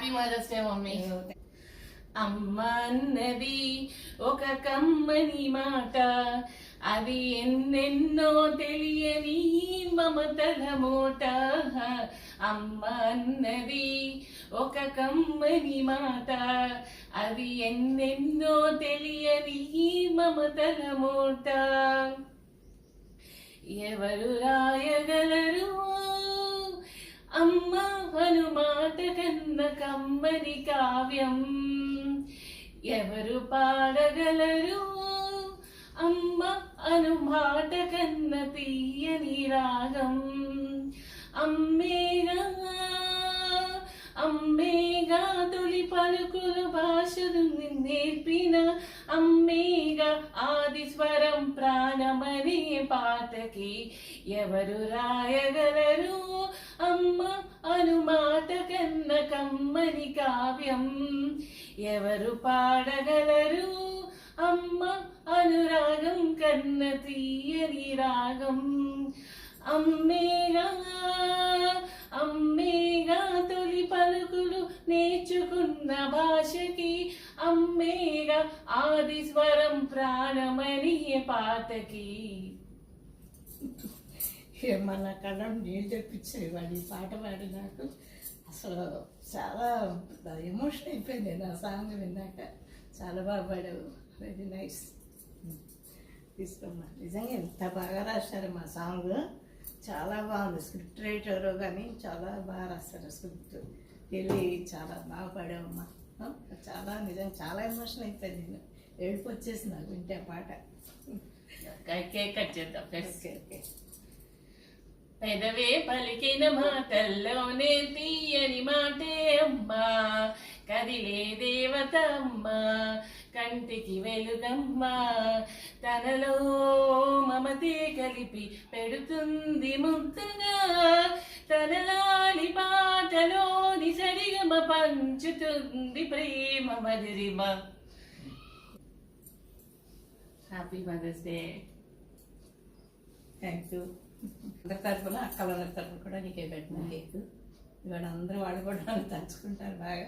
Happy mother's day mummy. అమ్మ అన్నది ఒక కమ్మని మాట, అది ఎన్నెన్నో తెలియని మమతల మోట. అమ్మ అన్నది ఒక కమ్మని మాట, అది ఎన్నెన్నో తెలియని మమతల మోట. ఎవరు రాయగలరు అమ్మ అను మాట కన్న కమ్మని కావ్యం? ఎవరు పాడగలరు అమ్మ అను మాట కన్న తీయని రాగం? అమ్మేగా అమ్మేగా తొలి పలుకుల భాషలు నేర్పిన, అమ్మేగా ఆది స్వరం ప్రాణమనే పాటకి. ఎవరు రాయగలరు అమ్మ అను మాట కన్న కమ్మని కావ్యం? ఎవరు పాడగలరు అమ్మ అనురాగం కన్న తీయని రాగం? అమ్మేగా అమ్మేగా తొలి పలుకులు నేర్చుకున్న భాషకి, అమ్మేగా ఆది స్వరం ప్రాణమని పాటకి. మన కళ్ళం నీళ్ళు తెప్పించేది వాడు ఈ పాట పాడి. నాకు అసలు చాలా ఎమోషన్ అయిపోయింది నా సాంగ్ విన్నాక. చాలా బాగా పాడావు, వెరీ నైస్. తీసుకోమ్మా, నిజంగా ఎంత బాగా రాశారు మా సాంగ్, చాలా బాగుంది. స్క్రిప్ట్ రైటర్ కానీ చాలా బాగా రాస్తారు స్క్రిప్ట్. వెళ్ళి చాలా బాగా పాడావమ్మా, చాలా నిజంగా చాలా ఎమోషన్ అయిపోయింది. నేను ఏడుపు వచ్చేసి నాకు వింటే ఆ పాట. కేక్ కట్ చేద్దాం. Okay okay. పెదవే పలికిన మాటల్లోనే తీయని మాటే అమ్మా, కదిలే దేవత అమ్మా, కంటికి వెలుగమ్మా, తనలో మమతే కలిపి పెడుతుంది ముద్దుగా, తనలాలి పాటలోని సరిగమ పంచుతుంది ప్రేమ మధురిమ. Happy mother's day. Thank you. అందరి తరఫున అక్కల తరఫున కూడా నీకే పెట్టిన కేక్. ఇవాళ అందరూ వాళ్ళు కూడా తలుచుకుంటారు బాగా.